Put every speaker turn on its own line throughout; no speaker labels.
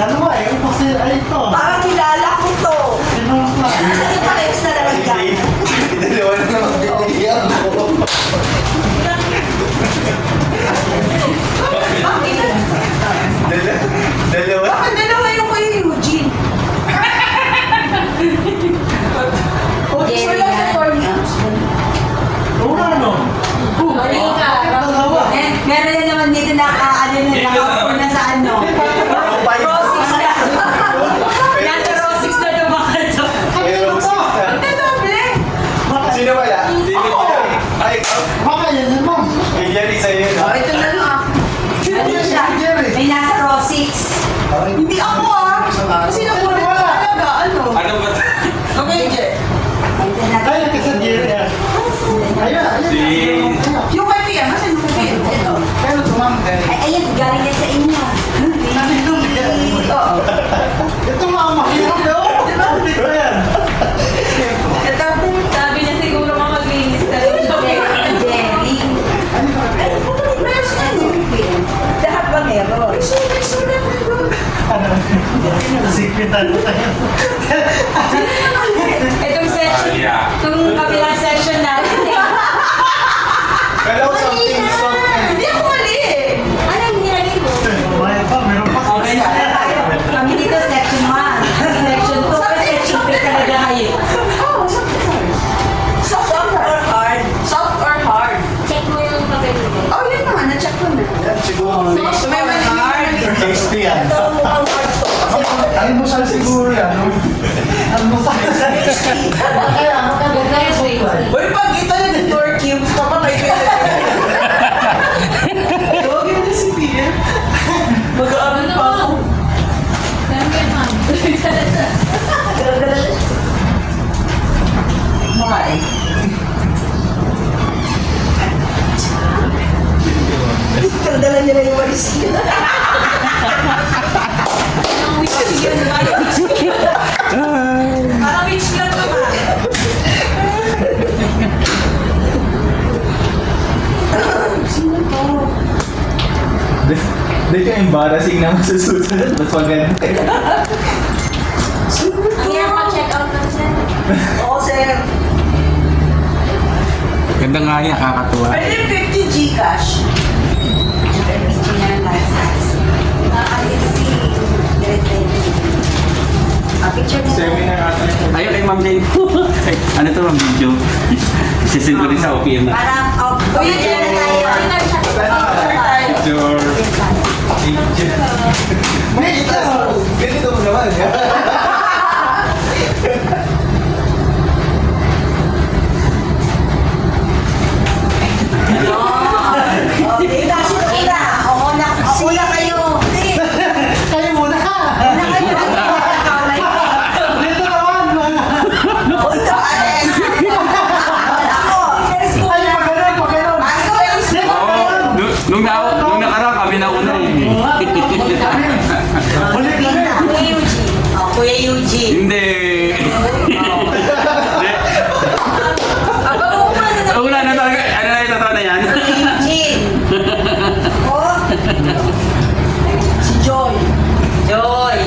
Dalawa eh. Kasi ay ito.
Parang kilala ko to.
Sino pa?
Kasi parehas na naman ka.
Dalawa na naman binigyan ko. Dalawa?
Bakit dalawa yung kuya Eugene? Gusto lang sa tornadoes.
Oo nga no. Dalawa.
Meron na naman dito nakaupo na sa ano. Rosix na. Nasa Rosix na dumakan to.
Kanino to?
Doble.
Sino ba yan? Ay,
Baka yan naman.
yan isa yun.
Oh, ito na lang. Ano siya? May nasa Rosix. Hindi ako Kasi nakulit ko talaga. Ano?
Ano ba?
Okay, Je.
Kaya kasi Jerry ah. Ayun, ayun.
Yung kay Pia, masan yung kay Pia? Ito.
Pero tumangkay.
Ay, ayun, galing yan sa inyo.
Nandito
Oo.
ito mga mahirap daw. Hindi ko yan.
Ito, sabi niya siguro maglinis ka rin. Jerry.
Ano ba?
Ay, meron siya ano? Lahat ba meron? Sulat na doon.
Ano? Sikretan ko tayo.
Itong session, itong kabilang session natin eh.
Kala ko something soft and...
Hindi ako mali eh. Ano yung nilagay mo?
May pa, meron pa.
Okay na tayo. Kami dito section 1. Section 2. Section 3 talaga kayo. Soft or hard? Soft or hard?
Check mo yung papel mo.
Oh, yun naman. Na-check ko na.
Yan, siguro.
So, may hard.
60 yan.
Ito mukhang hard to.
Almusal siguro yan. no? Almusal. Kaya, makaganda yung suwal.
Uy, pag ito yung door cubes ka pa, may Tawagin mo si Pia. Mag-aaral pa ako. Why? Dala niya na yung walis niya. Parang witch yun. Parang witch lang naman. Sino to?
Dahil ka embarrassing naman sa susunod. Mas maganda.
Sino
Ang
to?
hirap mag-check out ng sir.
Oo, sir.
Ganda nga yan, kakatuwa.
Pwede yung 50 Gcash. Picture mo.
Seminar ata ito.
Ayun kay Ma'am Jane. Ay, ano to Ma'am video? Isisend ko rin sa OPM na.
Parang, oh, yun na tayo.
Picture. Ganito mo naman.
Oh, di na, sino na? Oo, una kayo. Hindi.
Kayo muna.
Una kayo.
Dito naman.
Oh, ito, Alex. Ako.
Ay, pagano'n, pagano'n.
Pasok yung
Dito, pagano'n.
Nung nakarang kami na una eh.
Ulit lang yan.
Kuya Eugene. Oh, Kuya Eugene.
Hindi.
Aba, mo pa sa
Una na talaga. Ano na yung totoo na yan?
Eugene. Oh. Si Joy. Joy.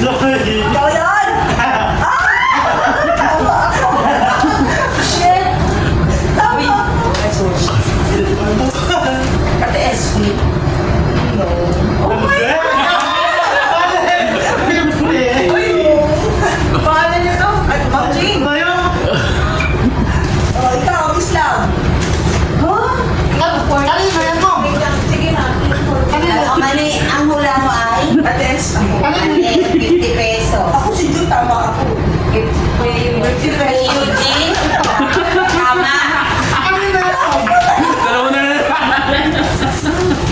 Ikaw yun? Tama ako. Shit. Tama. Kate SB. No. Oh my God. Uy. Paano niyo to? At Ma'am Jane. Oh, ikaw, Islam. Huh? Sige na. Ang hula mo ay? Ates. Mali, 50 pesos. Ako si Jun, tama ako. Kuya Eugene? Tama.
Dalawa na na.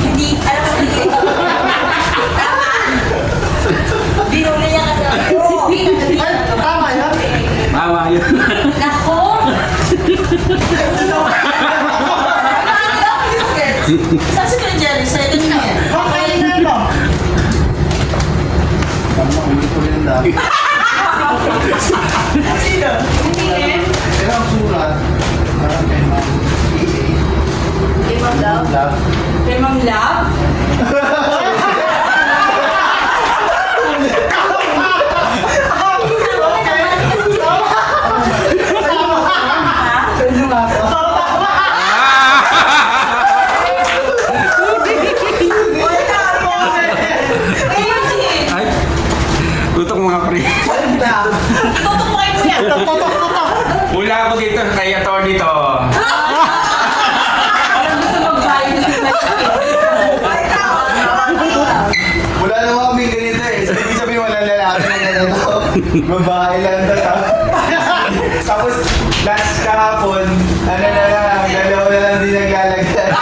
Hindi, alam mo, hindi. Tama. Binuli niya kasi ako.
Tama yan.
Tama yun.
Nako! Saan si Kuya Jerry? Sa ito niya yan.
Okay na ito.
Tama, ulit ko rin dami.
Sino? Hindi eh.
Pero ang sulat, parang kay Ma'am.
Kay Ma'am Love?
Love.
Kay Ma'am Love?
Babae lang na tapos last kahapon, ano na lang, dalawa na lang din naglalagyan.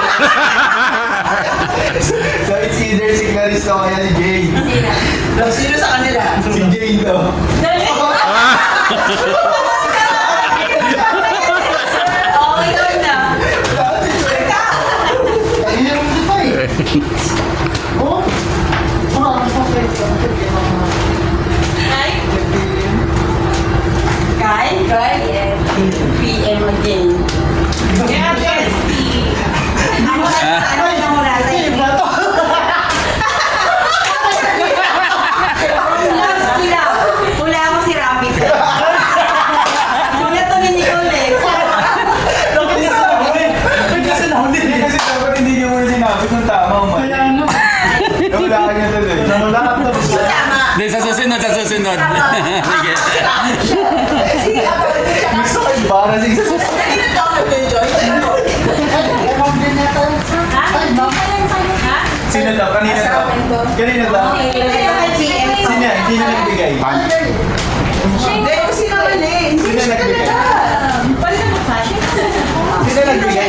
So it's either si Clarice o kaya si Jane.
Sino sa kanila?
Si Jane to.
Okay doon na.
Ayun yung dito eh. Oh? Marami pang pwede.
Ay,
Kyle? Kyle? PM again.
kaya bestie.
Ano na muna tayo? Wala ako si Rabbit. Wala to ni Nicole eh.
Kasi dapat hindi niyo muna sinabi kung tama o mali.
Kaya ano?
Wala ka niya tuloy. Wala ka tapos na.
Tama.
Hindi, sa susunod. Sige.
Gusto ko embarrassing sa susunod.
Ewan din nata. Ay, ma'am.
Sino daw? Kanina daw? Kanina daw? Sino yan? Sino nagbigay?
Hindi ko sino rin.
Sino nagbigay? Sino nagbigay?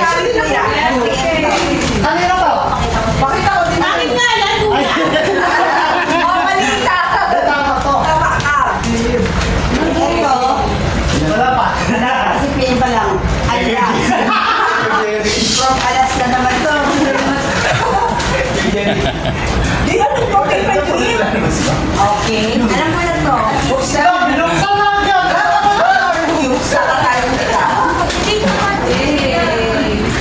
Kanina to?
Bakit ako din?
Bakit nga yan, kuya?
Oh, malita.
Tama to.
Tama ka. Ito.
Wala pa.
Kasi PM pa lang. Alas. From alas na naman to. Okay. Alam mo na to.
Buksan! Binuksan na agad!
Sa kakaroon kita.
Hindi ko pati.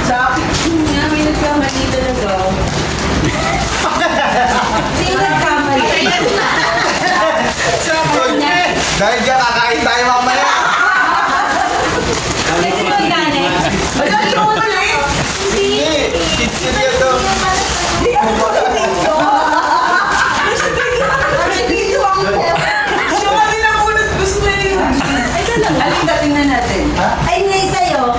Sa
Nga, may nagkamali talaga.
sino nagkamali?
Dahil dyan, kakain tayo mamaya.
Kasi yung nanay.
Wala yung ulit.
Hindi. Kids ko niya to.
Hindi ako dito. Kasi dito ako. Siya ka din ang unang gusto yun. Ay, talaga. Halika, tingnan natin. Ay, hindi sa'yo.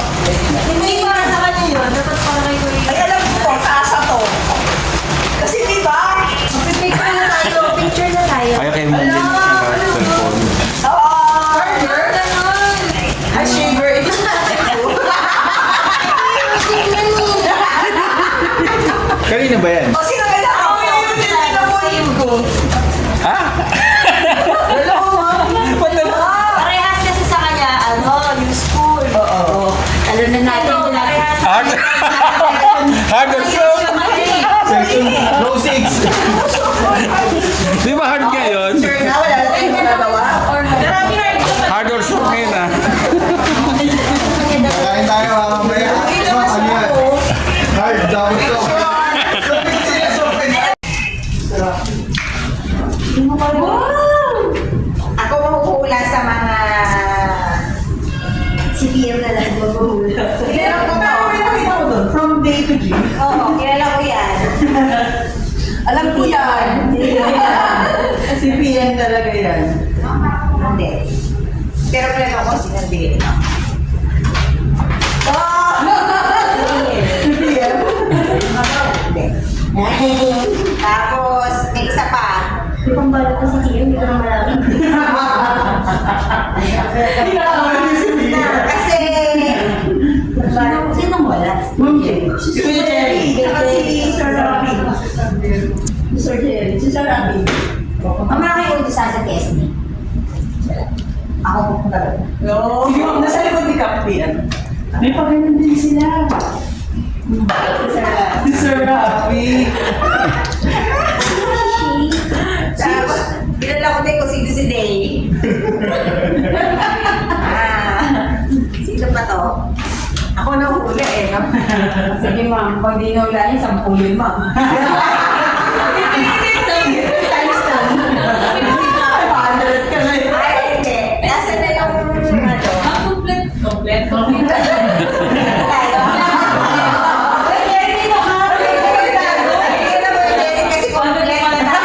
Hindi para sa kanya yun. Dapat para kay kuya.
Ay, alam ko po, taasa to. Kasi di ba?
Picture na tayo. Picture na tayo.
Ayaw kayo mong cellphone.
Oo.
Ganon.
Ay, shaver. Ito na.
Kanina ba yan?
O, sino ka na? Ako yung tinapunin ko.
Ha?
Wala ko, ma'am.
Parehas kasi sa kanya, yung school.
Oo.
Alam na natin. Parehas.
Hard or soft?
Second, row 6.
Di ba hard ka yun?
Sure na, wala na tayong magagawa.
Marami hard ka pa.
Hard or soft ngayon ah.
Kakain tayo mamaya. Ano yan? Hard down to.
Ako mahuhula sa mga... Si PM na lang mahuhula. Kilala ko na. Nakita ko doon. From day to G. Oo, kilala ko yan. Alam ko yan. Si PM talaga yan. Hindi. Pero kilala ko sinabi. Oh! Si PM? Hindi. Tapos, may isa pa.
Di pang balo ko sa tiyo, hindi ko na marami.
Kasi... Sinong wala? Si Kuya Jerry. Saka si Sir Robby. Sir Jerry. Si Sir Robby. Ang malaki ko ito sa TSD. Ako pupunta rin. No. Nasa likod ni Captain. May pagano'n din sila. Si Sir Robby. Tapos, kilala ko din kung sino si Day. Sino pa to? Ako na huli eh. No? Sige ma'am, pag di na wala niya, sampulin ma'am. Times 10. 500 ka na yun. Ay, hindi. Nasa na yung ano?
Complete.
Kasi complete na.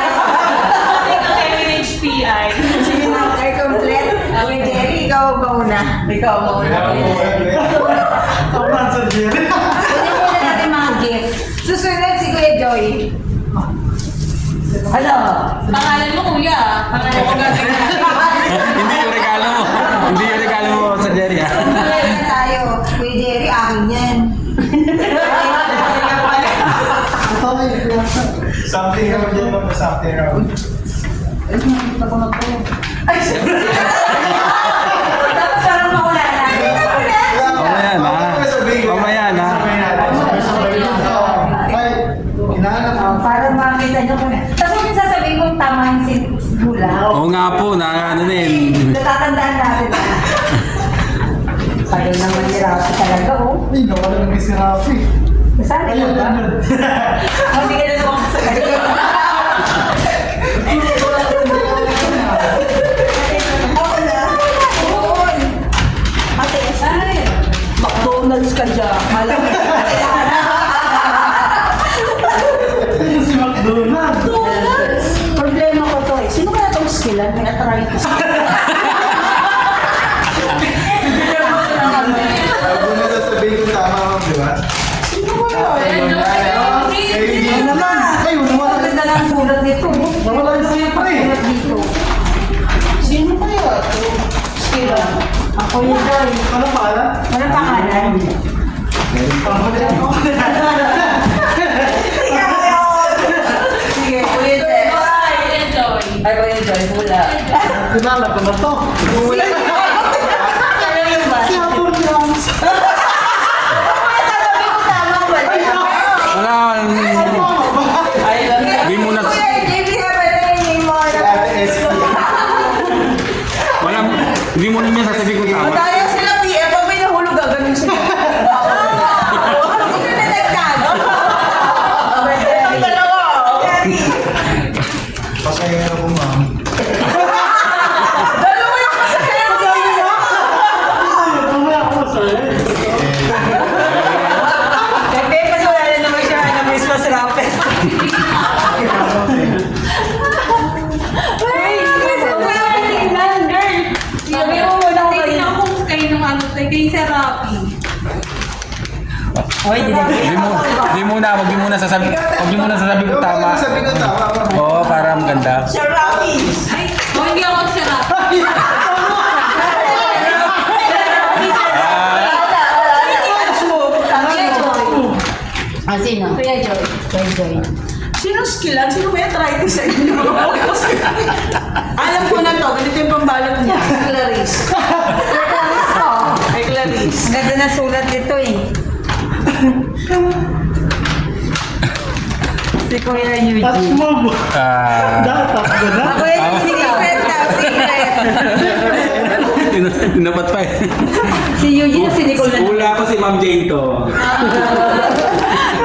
Kevin HPI.
Sige ma'am, ay complete. Kuya Jerry, ikaw mauna. Ikaw mauna.
Sobrang Sir Jerry.
Kunin muna natin mga gift. Susunod si Kuya Joy. Ano?
Pangalan mo, kuya. Pangalan mo gagawin.
Hindi yung regalo mo. Hindi yung regalo mo sa Jerry ah.
Wala na tayo. Kuya Jerry, akin yan.
Ito may klasa.
Something around yan, ma'am. Something around.
Eh, nakita ko na to.
Tapos parang mawala na.
Mamaya na. Mamaya na.
Ay, hinahanap ko.
Para makita nyo kung tapos kung yung sasabihin kong tama yung hula.
Oo nga po, na ano din.
Natatandaan natin na. Tagal naman ni Rafi talaga, oh.
Ay, nawala na si Rafi.
Saan
Ayun,
ba?
yun.
Hindi ka na naman kasagay. Ako na. Doon. Ate, ay. McDonald's ka dyan. Malam.
Ayun si McDonald.
Problema ko to eh. Sino kaya itong skillan? May arthritis.
Bago na sasabihin kung tama, ma'am, di ba?
Ayun naman. Ay, nawala.
Ang ganda ng sulat nito.
Nawala na siya pa eh.
Sulat dito.
Sino kaya ito?
Skillan. Ako yun doon.
Ano pala?
Walang pangalan. Sige, kuya Jess. Ay, kuya Joy, hula.
Kilala ko na to.
Kaya yun ba?
Tapon lang.
Sabi ko tama ba?
Wala. Hindi mo na.
Kuya, JB, happy mo.
Ate SP.
Wala. Hindi mo naman sasabihin kung tama.
Tayo sila PM, pag may nahulog, gaganon sila. Sino na nagtalo? Ang dalawa.
Pasaya ako, ma'am.
Dalawa yung masakit.
Mamaya ako sa'yo.
Pepe, kasi wala na naman siya na mismo sa rapid. Ay, wala ka tingnan, girl. Sabi mo muna ko kayo.
Tingnan ko kayo ng ano, kay Sir Rafi.
Oy,
Hindi muna, wag niyo muna sasabihin. Wag niyo muna sasabihin kung tama.
Sabi ko tama, ma'am.
Oo, para maganda.
Sir Rafi.
Ay, hindi ako Sir Rafi.
Ah, sino? Kuya Joy. Kuya Joy.
Sino skillan? Sino may arthritis sa inyo? Alam ko na to, ganito yung pambalot niya. Clarice. Ay, Clarice.
Ang ganda na sulat nito eh. Si Kuya
Touch
Eugene.
mo.
Ah.
Dapat ko na.
Ako yung secret daw, secret.
Tinapat pa eh.
Si Eugene o si Nicole na.
Wala pa si Ma'am Jane to.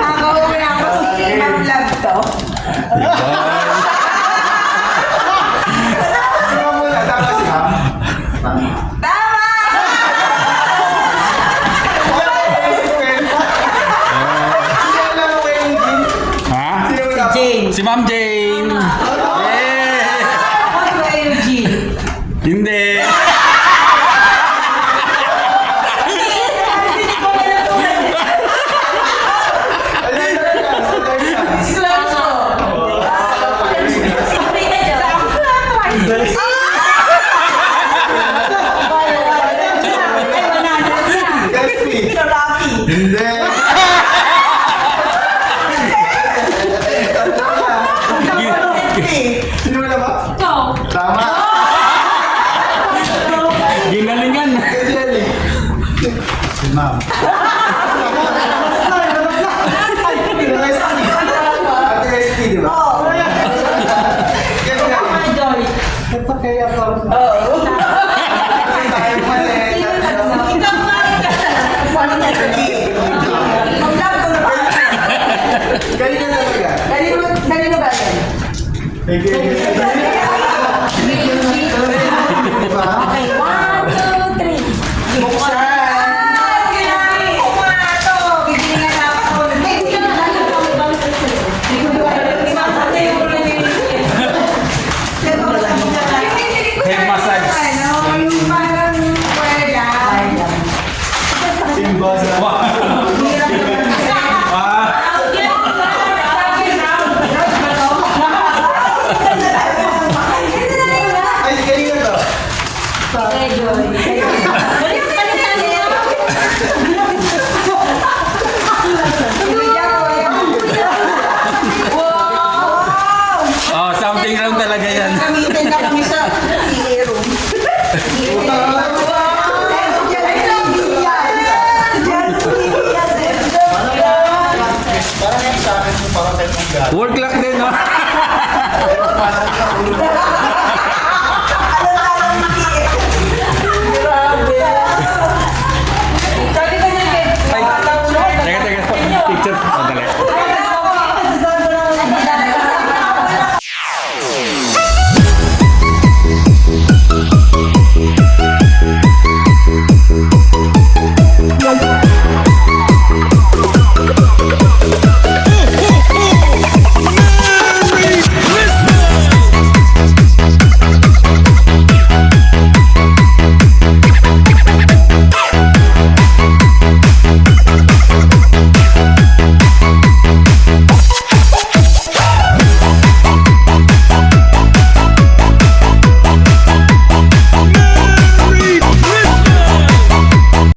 Ako una ako si Ma'am Love to.
Sino muna? Tama si ma'am?
Tama!
Sino na ako kayo, Eugene?
Ha?
Sino na ako?
Jane.
Si Ma'am Jane. Yeah!
Ako si Kuya Eugene.
Hindi.
Hindi. Sino na ba?
Ikaw.
Tama.
Ginalingan.
Ganyan eh. Si ma'am. Ate SP, di ba? Ganyan.
Ito kaya pa.
Tayo mali.
Ikaw nga Paano niya? Ma'am Love ko na ba?
Kanina talaga.
Kanino ba yan?
Thank you. Di ba?
Okay, 1, 2, 3.
Buksan.
Head massage.
Simba sa... Ay, kanina to.
yan.
Gamitin na kami sa PA room.
Parang yan sa akin, parang tayo ng gano'n.
Work